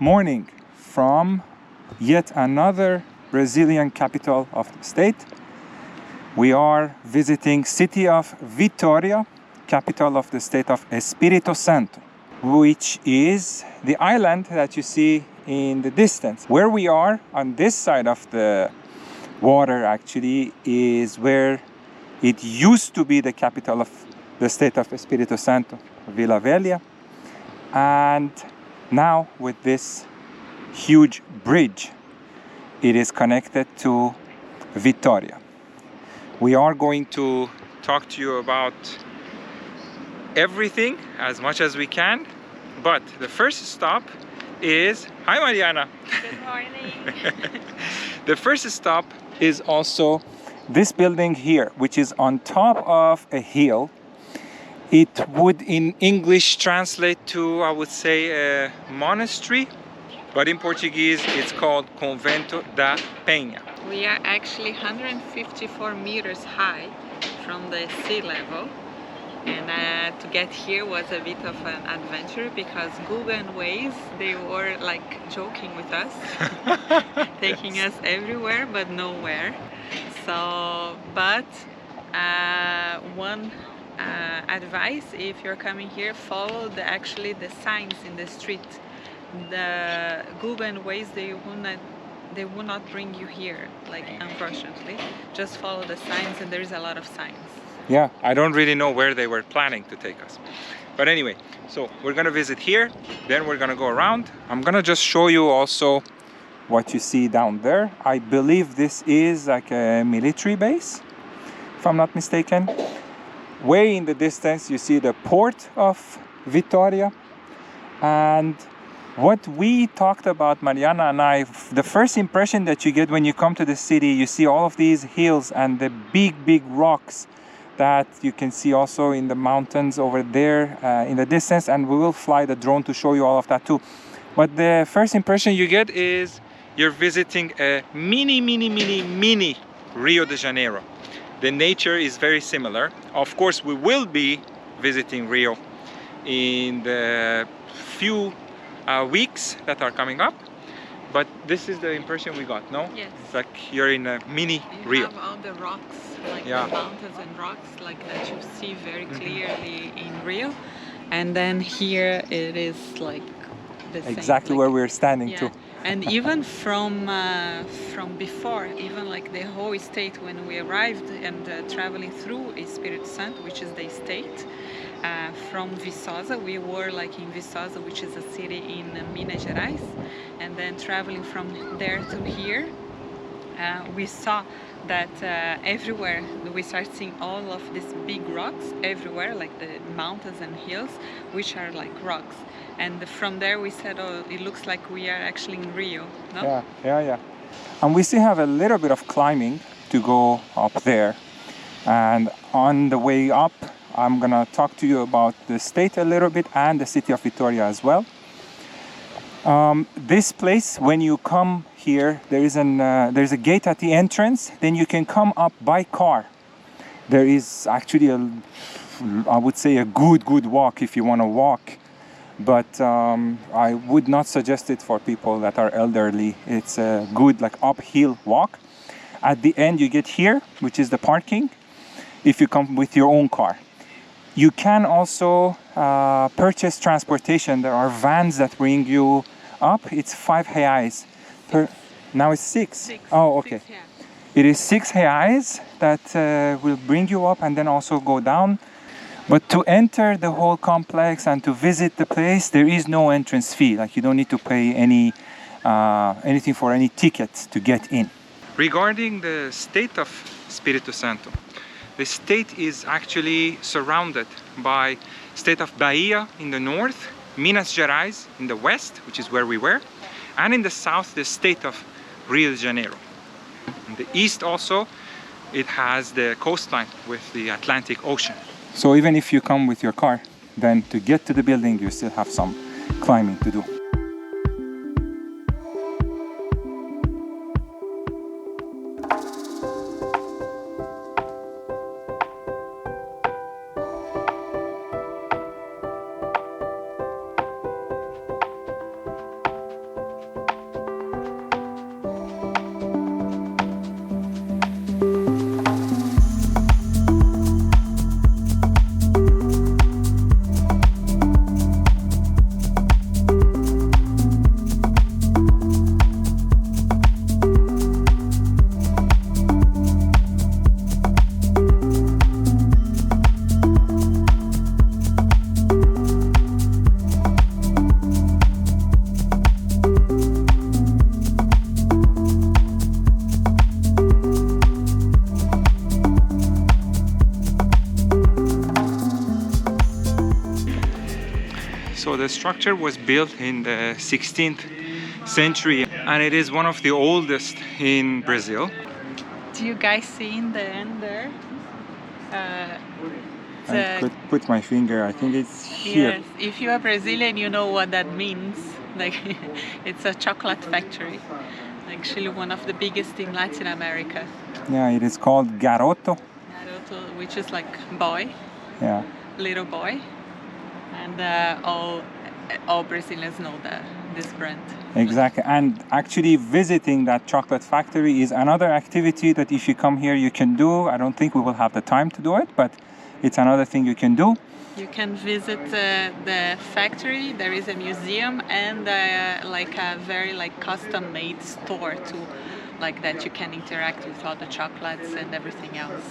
morning from yet another Brazilian capital of the state. We are visiting city of Vitória, capital of the state of Espírito Santo, which is the island that you see in the distance. Where we are on this side of the water actually is where it used to be the capital of the state of Espírito Santo, Vila Velha. And now with this huge bridge, it is connected to Vitória. We are going to talk to you about everything as much as we can, but the first stop is... Hi Mariana! Good morning! The first stop is also this building here, which is on top of a hill. It would in English translate to, I would say, a monastery, but in Portuguese it's called Convento da Penha. We are actually 154 meters high from the sea level, and to get here was a bit of an adventure because Google and Waze, they were like joking with us, taking us everywhere but nowhere. So, but one advice, if you're coming here, follow actually the signs in the street. The Google and Waze, they will not bring you here, like, unfortunately. Just follow the signs, and there's a lot of signs. Yeah, I don't really know where they were planning to take us. But anyway, so we're gonna visit here, then we're gonna go around. I'm gonna just show you also what you see down there. I believe this is like a military base, if I'm not mistaken. Way in the distance, you see the port of Vitória. And what we talked about, Mariana and I, the first impression that you get when you come to the city, you see all of these hills and the big rocks that you can see also in the mountains over there in the distance, and we will fly the drone to show you all of that too. But the first impression you get is you're visiting a mini Rio de Janeiro. The nature is very similar. Of course, we will be visiting Rio in the few weeks that are coming up, but this is the impression we got, no? Yes. It's like you're in a mini Rio. You have all the rocks, like the mountains and rocks, like that you see very clearly in Rio, and then here it is like the same. Exactly like, where we're standing too. And even from before, even like the whole state, when we arrived and traveling through Espírito Santo, which is the state, from Viçosa, we were like in Viçosa, which is a city in Minas Gerais, and then traveling from there to here, we saw that everywhere we start seeing all of these big rocks everywhere, like the mountains and hills, which are like rocks. And from there we said, oh, it looks like we are actually in Rio, no? Yeah. And we still have a little bit of climbing to go up there. And on the way up, I'm gonna talk to you about the state a little bit and the city of Vitória as well. This place, when you come here, there's a gate at the entrance. Then you can come up by car. There is actually I would say a good walk if you want to walk, but I would not suggest it for people that are elderly. It's a good like uphill walk. At the end you get here, which is the parking, if you come with your own car. You can also purchase transportation. There are vans that bring you up. It's 5 reais. Now it's 6. Oh, okay. 6, yeah. It is 6 reais that will bring you up and then also go down. But to enter the whole complex and to visit the place, there is no entrance fee. Like you don't need to pay anything for any tickets to get in. Regarding the state of Espírito Santo, the state is actually surrounded by state of Bahia in the north, Minas Gerais in the west, which is where we were, and in the south, the state of Rio de Janeiro. In the east also, it has the coastline with the Atlantic Ocean. So even if you come with your car, then to get to the building, you still have some climbing to do. the structure was built in the 16th century and it is one of the oldest in Brazil. Do you guys see in the end there? I could put my finger, I think it's here. Yes, if you are Brazilian, you know what that means. Like, it's a chocolate factory. Actually, one of the biggest in Latin America. Yeah, it is called Garoto. Garoto, which is like boy. Yeah. Little boy. And all Brazilians know this brand. Exactly, and actually visiting that chocolate factory is another activity that if you come here you can do. I don't think we will have the time to do it, but it's another thing you can do. You can visit the factory. There is a museum and like a very custom-made store too, like that you can interact with all the chocolates and everything else.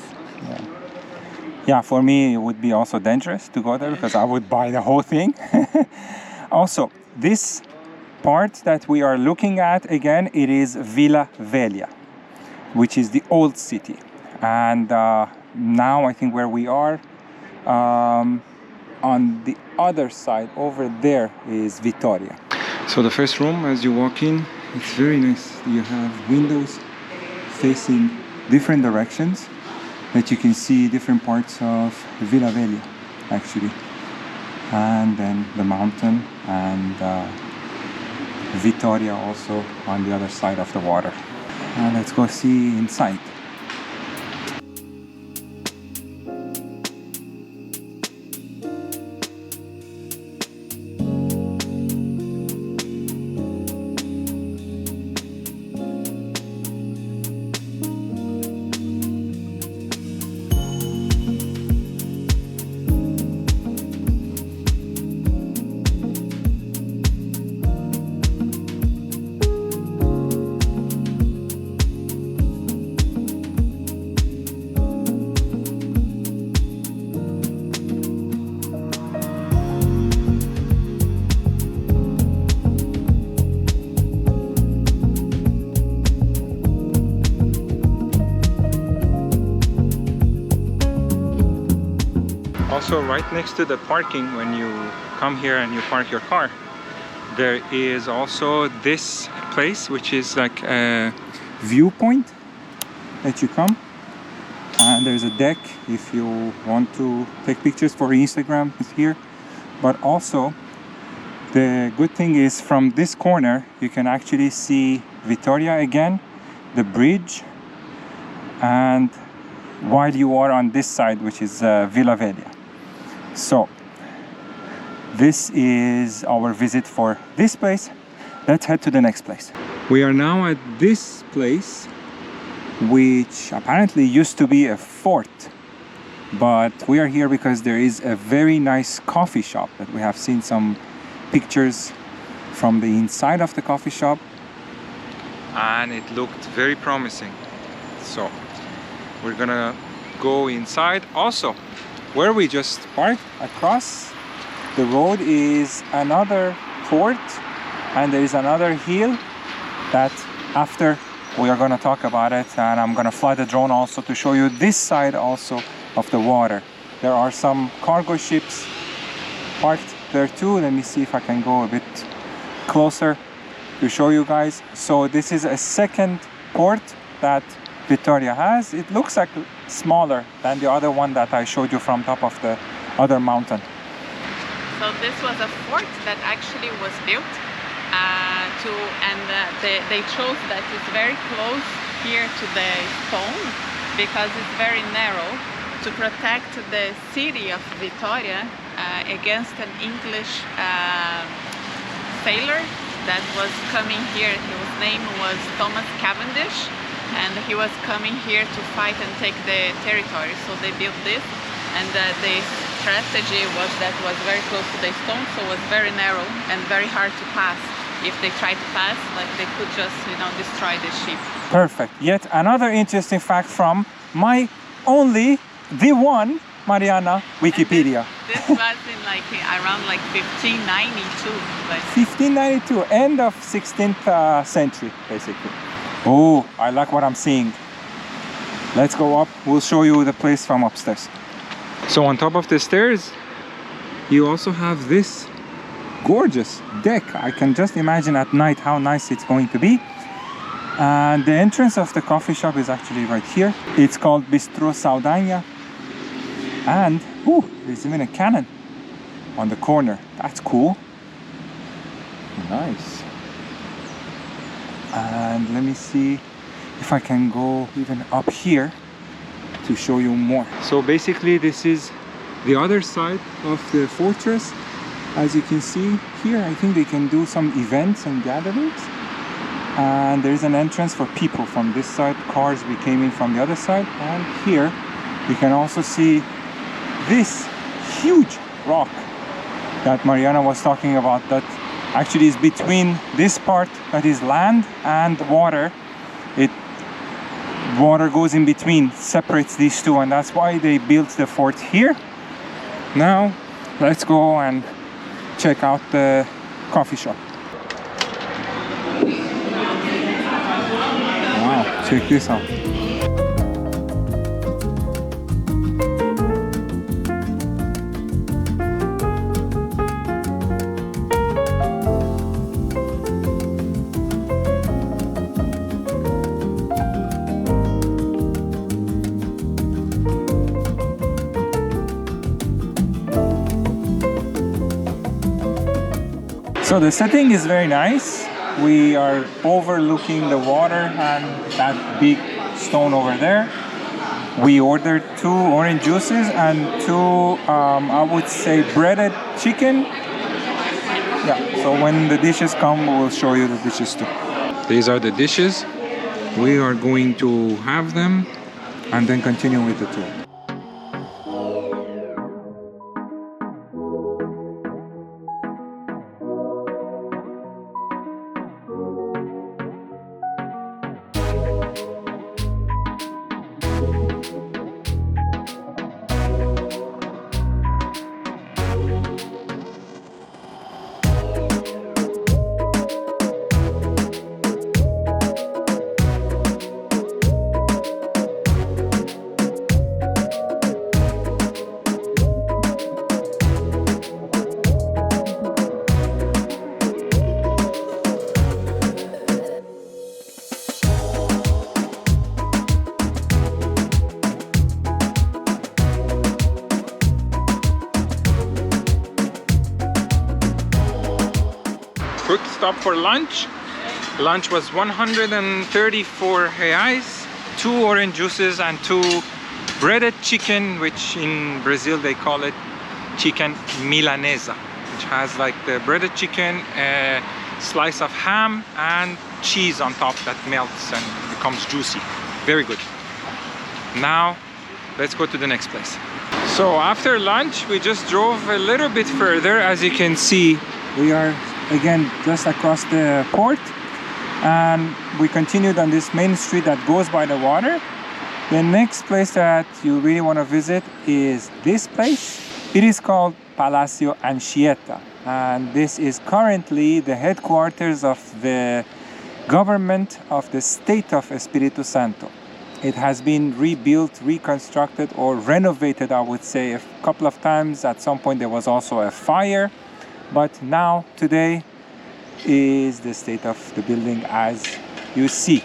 Yeah, for me it would be also dangerous to go there because I would buy the whole thing. Also, this part that we are looking at again, it is Vila Velha, which is the old city. And now I think where we are, on the other side over there is Vitória. So the first room as you walk in, it's very nice. You have windows facing different directions that you can see different parts of Vila Velha actually. And then the mountain and Vitória also on the other side of the water. Let's go see inside. Also, right next to the parking, when you come here and you park your car, there is also this place which is like a viewpoint that you come, and there's a deck if you want to take pictures for Instagram. It's here. But also the good thing is from this corner you can actually see Vitória again, the bridge, and while you are on this side, which is Vila Velha. So this is our visit for this place. Let's head to the next place. We are now at this place, which apparently used to be a fort, but we are here because there is a very nice coffee shop that we have seen some pictures from the inside of the coffee shop, and it looked very promising. So we're gonna go inside. Also, where we just parked across the road is another fort, and there is another hill that after we are going to talk about it, and I'm going to fly the drone also to show you this side also of the water. There are some cargo ships parked there too. Let me see if I can go a bit closer to show you guys. So this is a second port that Vitória has. It looks like smaller than the other one that I showed you from top of the other mountain. So this was a fort that actually was built they chose that it's very close here to the stone because it's very narrow, to protect the city of Vitória against an English sailor that was coming here. His name was Thomas Cavendish, and he was coming here to fight and take the territory. So they built this, and the strategy was that was very close to the stone, so it was very narrow and very hard to pass. If they tried to pass, like, they could just, destroy the ship. Perfect. Yet another interesting fact from the one Mariana Wikipedia. This was in around 1592. 1592, end of 16th century, basically. Oh, I like what I'm seeing. Let's go up. We'll show you the place from upstairs. So on top of the stairs, you also have this gorgeous deck. I can just imagine at night how nice it's going to be. And the entrance of the coffee shop is actually right here. It's called Bistrô Saldanha. And there's even a cannon on the corner. That's cool. Nice. And let me see if I can go even up here to show you more. So basically this is the other side of the fortress. As you can see here, I think they can do some events and gatherings. And there's an entrance for people from this side. Cars we came in from the other side. And here you can also see this huge rock that Mariana was talking about, that actually is between this part that is land and water. Water goes in between, separates these two, and that's why they built the fort here. Now let's go and check out the coffee shop. Wow, check this out. So the setting is very nice. We are overlooking the water and that big stone over there. We ordered 2 orange juices and 2, I would say, breaded chicken. Yeah, so when the dishes come, we'll show you the dishes too. These are the dishes. We are going to have them and then continue with the tour. Quick stop for lunch. Lunch was 134 reais, 2 orange juices and 2 breaded chicken, which in Brazil they call it chicken milanesa, which has like the breaded chicken, a slice of ham and cheese on top that melts and becomes juicy. Very good. Now let's go to the next place. So after lunch we just drove a little bit further. As you can see, we are again just across the port, and we continued on this main street that goes by the water. The next place that you really want to visit is this place. It is called Palácio Anchieta, and this is currently the headquarters of the government of the state of Espírito Santo. It has been rebuilt, reconstructed, or renovated, I would say, a couple of times. At some point there was also a fire, but now today is the state of the building as you see.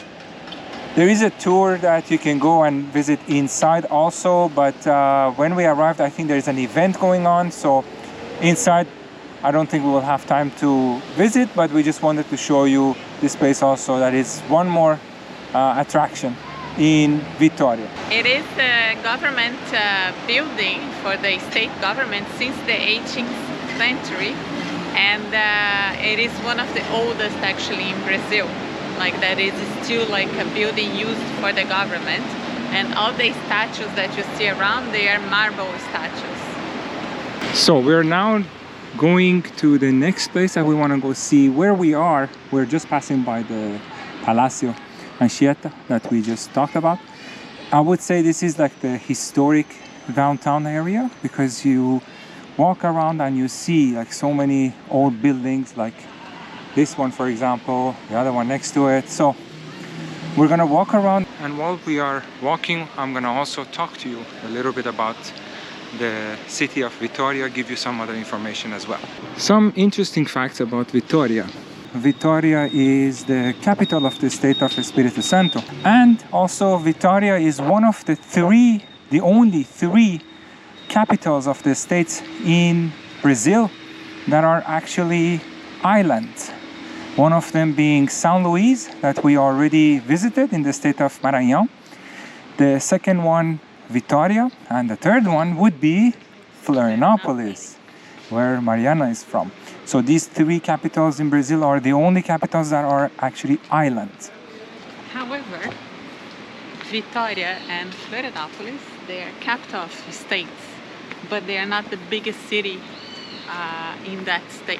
There is a tour that you can go and visit inside also, but when we arrived, I think there is an event going on, so inside I don't think we will have time to visit, but we just wanted to show you this place also. That is one more attraction in Vitória. It is a government building for the state government since the 18th century, and it is one of the oldest actually in Brazil. Like that is still like a building used for the government, and all the statues that you see around, they are marble statues. So we're now going to the next place that we want to go see. Where we are, we're just passing by the Palácio Anchieta that we just talked about. I would say this is like the historic downtown area, because you walk around and you see like so many old buildings, like this one for example, the other one next to it. So we're gonna walk around, and while we are walking I'm gonna also talk to you a little bit about the city of Vitória, give you some other information as well. Some interesting facts about Vitória. Vitória is the capital of the state of Espírito Santo, and also Vitória is one of the only three capitals of the states in Brazil that are actually islands. One of them being São Luís, that we already visited in the state of Maranhão. The second one, Vitória, and the third one would be Florianópolis, where Mariana is from. So these three capitals in Brazil are the only capitals that are actually islands. However, Vitória and Florianópolis, they are capital of states, but they are not the biggest city in that state.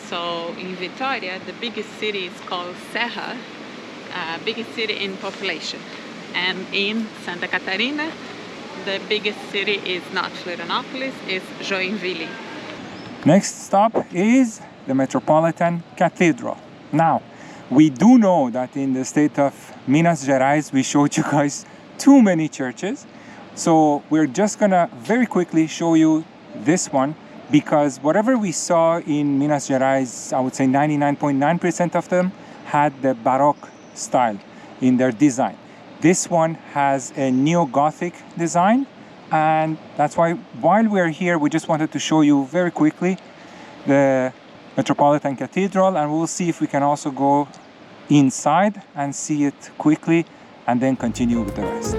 So in Vitória, the biggest city is called Serra, biggest city in population. And in Santa Catarina, the biggest city is not Florianópolis, it's Joinville. Next stop is the Metropolitan Cathedral. Now, we do know that in the state of Minas Gerais, we showed you guys too many churches. So we're just gonna very quickly show you this one, because whatever we saw in Minas Gerais, I would say 99.9% of them had the Baroque style in their design. This one has a neo-Gothic design, and that's why while we're here, we just wanted to show you very quickly the Metropolitan Cathedral, and we'll see if we can also go inside and see it quickly and then continue with the rest.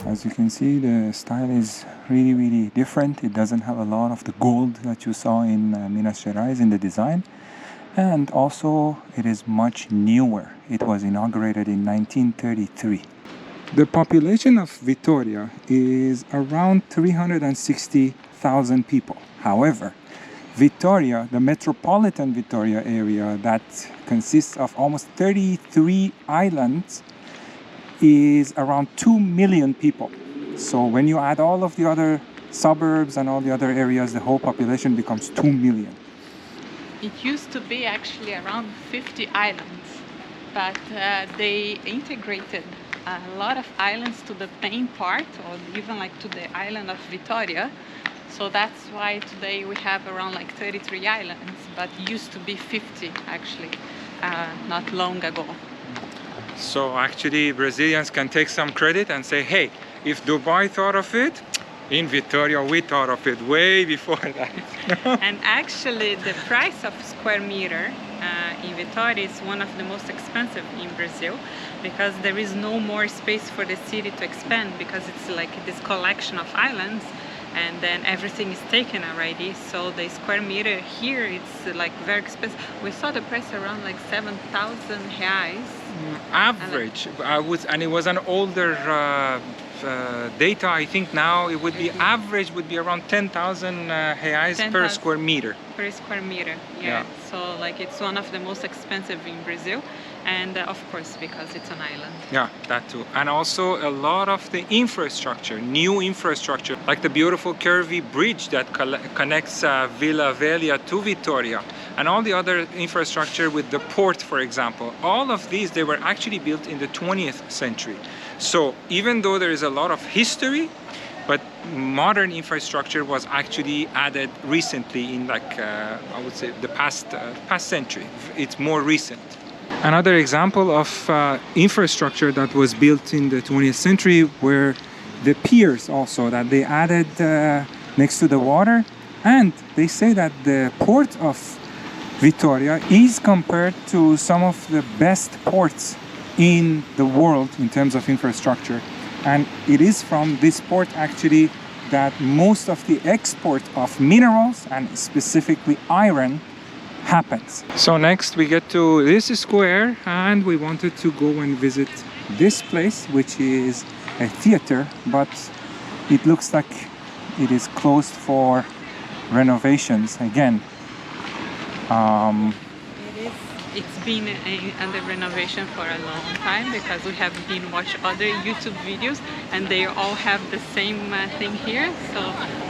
As you can see, the style is really different. It doesn't have a lot of the gold that you saw in Minas Gerais in the design, and also it is much newer. It was inaugurated in 1933. The population of Vitória is around 360,000 people. However, Vitória, the metropolitan Vitória area that consists of almost 33 islands, is around 2 million people. So when you add all of the other suburbs and all the other areas, the whole population becomes 2 million. It used to be actually around 50 islands, but they integrated a lot of islands to the main part, or even like to the island of Vitória. So that's why today we have around like 33 islands, but used to be 50 actually, not long ago. So actually Brazilians can take some credit and say, hey, if Dubai thought of it, in Vitória we thought of it way before that. And actually the price of square meter in Vitória is one of the most expensive in Brazil, because there is no more space for the city to expand, because it's like this collection of islands and then everything is taken already. So the square meter here, it's like very expensive. We saw the price around like 7,000 reais. Average. And it was an older data. I think now it would be average would be around 10,000 reais 10, per square meter. Per square meter, yeah. So like it's one of the most expensive in Brazil, and of course because it's an island. Yeah, that too. And also a lot of the infrastructure, new infrastructure, like the beautiful curvy bridge that connects Vila Velha to Vitória, and all the other infrastructure with the port, for example. All of these, they were actually built in the 20th century. So even though there is a lot of history, but modern infrastructure was actually added recently in like, I would say the past century. It's more recent. Another example of infrastructure that was built in the 20th century were the piers also that they added next to the water. And they say that the port of Vitória is compared to some of the best ports in the world in terms of infrastructure. And it is from this port actually that most of the export of minerals and specifically iron happens. So next we get to this square, and we wanted to go and visit this place, which is a theater, but it looks like it is closed for renovations again. it's been under renovation for a long time, because we have been watching other YouTube videos and they all have the same thing here. So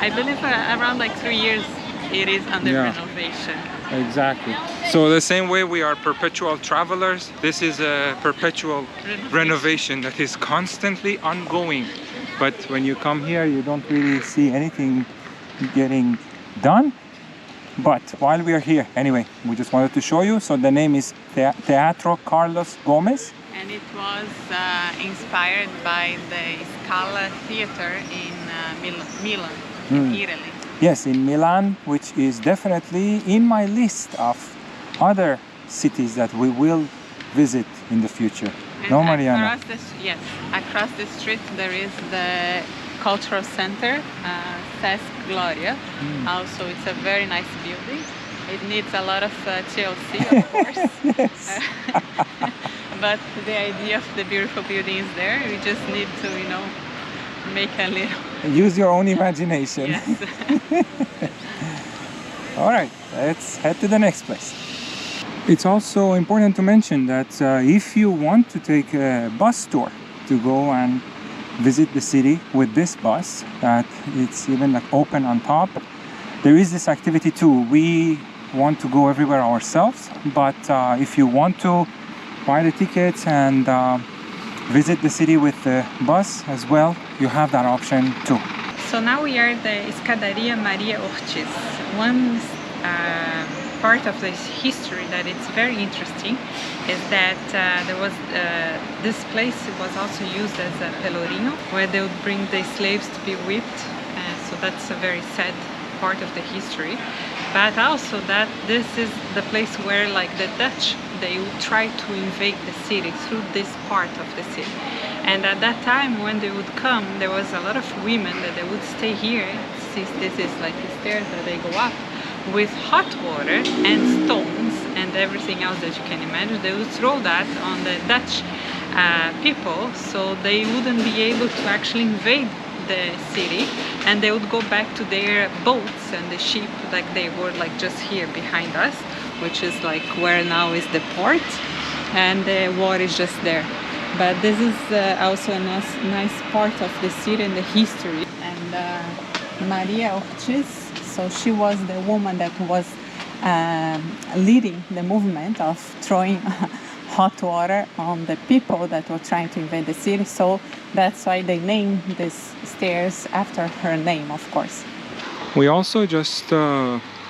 I believe around like 3 years it is under renovation. Exactly. So the same way we are perpetual travelers, this is a perpetual renovation that is constantly ongoing. But when you come here, you don't really see anything getting done. But while we are here, anyway, we just wanted to show you. So the name is Teatro Carlos Gomes. And it was inspired by the Scala Theater in Milan, in Italy. Yes, in Milan, which is definitely in my list of other cities that we will visit in the future. And no, Mariana? Across the street there is the cultural center, Sesc Glória. Also, it's a very nice building. It needs a lot of TLC, of course. Yes. But the idea of the beautiful building is there. We just need to, make a little. Use your own imagination. Yes. All right, let's head to the next place. It's also important to mention that if you want to take a bus tour to go and visit the city with this bus, that it's even like open on top, there is this activity too. We want to go everywhere ourselves, but if you want to buy the tickets and visit the city with the bus as well, you have that option too. So now we are at the Escadaria Maria Ortiz. One part of this history that it's very interesting is that there was this place was also used as a pelourinho, where they would bring the slaves to be whipped. So that's a very sad part of the history. But also that this is the place where, like, the Dutch, they would try to invade the city through this part of the city. And at that time, when they would come, there was a lot of women that they would stay here, since this is like the stairs that they go up, with hot water and stones and everything else that you can imagine. They would throw that on the Dutch people, so they wouldn't be able to actually invade the city, and they would go back to their boats and the ship, like they were like just here behind us, which is like where now is the port, and the water is just there. But this is also a nice part of the city and the history. And Maria Ortiz, so she was the woman that was leading the movement of throwing hot water on the people that were trying to invade the city. So that's why they named these stairs after her name, of course. We also just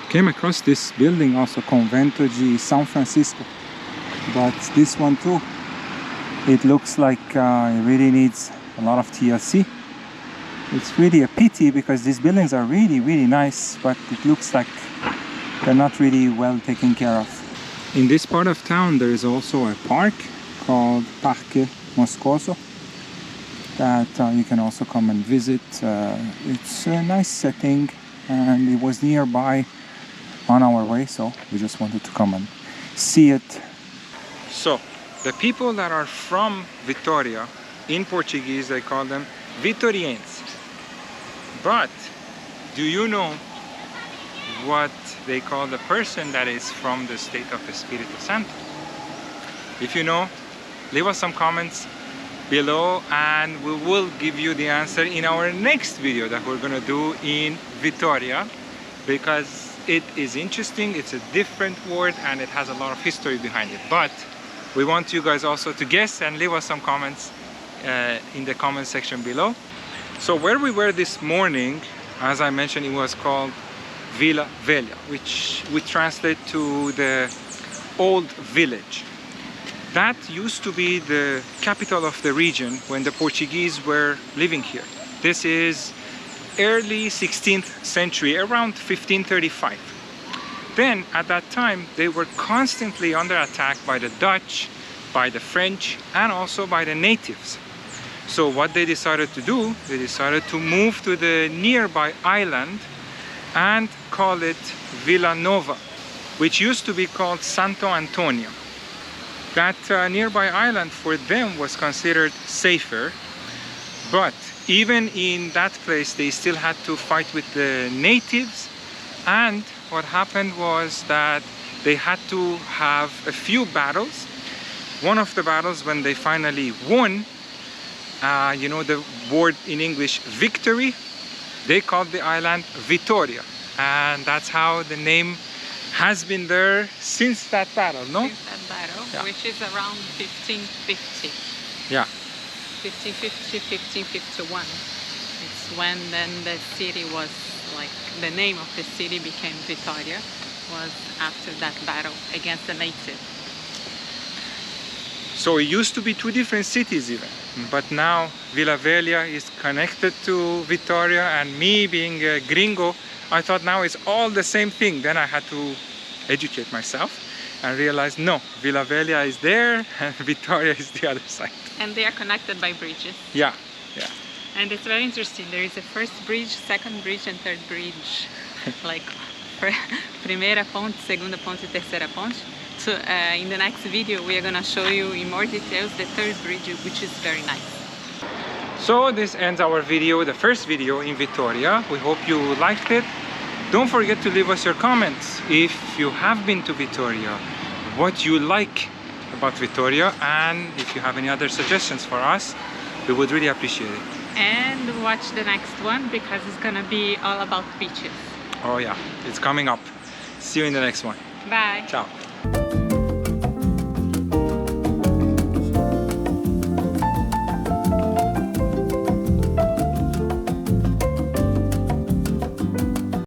came across this building, also Convento de San Francisco. But this one too, it looks like it really needs a lot of TLC. It's really a pity because these buildings are really, really nice, but it looks like they're not really well taken care of. In this part of town there is also a park called Parque Moscoso that you can also come and visit. It's a nice setting and it was nearby on our way, so we just wanted to come and see it. So the people that are from Vitória, in Portuguese they call them Vitorienses. But do you know what they call the person that is from the state of Espírito Santo? If you know, leave us some comments below and we will give you the answer in our next video that we're gonna do in Vitória, because it is interesting, it's a different word and it has a lot of history behind it. But we want you guys also to guess and leave us some comments in the comment section below. So where we were this morning, as I mentioned, it was called Vila Velha, which we translate to the old village. That used to be the capital of the region when the Portuguese were living here. This is early 16th century, around 1535. Then at that time they were constantly under attack by the Dutch, by the French, and also by the natives. So what they decided to do, they decided to move to the nearby island and call it Vila Nova, which used to be called Santo Antonio. That nearby island for them was considered safer, but even in that place they still had to fight with the natives, and what happened was that they had to have a few battles. One of the battles, when they finally won, you know the word in English victory, they called the island Vitória, and that's how the name has been there since that battle, no? Since that battle, Yeah. which is around 1550. Yeah. 1550, 1551. It's when then the city was like, the name of the city became Vitória, was after that battle against the natives. So it used to be two different cities even, but now Vila Velha is connected to Vitória, and me being a gringo, I thought now it's all the same thing. Then I had to educate myself and realize no, Vila Velha is there and Vitória is the other side. And they are connected by bridges. Yeah, yeah. And it's very interesting. There is a first bridge, second bridge, and third bridge. Like Primeira Ponte, Segunda Ponte, Terceira Ponte. So in the next video we are going to show you in more details the third bridge, which is very nice. So this ends our video, the first video in Vitória. We hope you liked it. Don't forget to leave us your comments if you have been to Vitória, what you like about Vitória, and if you have any other suggestions for us, we would really appreciate it. And watch the next one because it's going to be all about beaches. Oh yeah, it's coming up. See you in the next one. Bye. Ciao.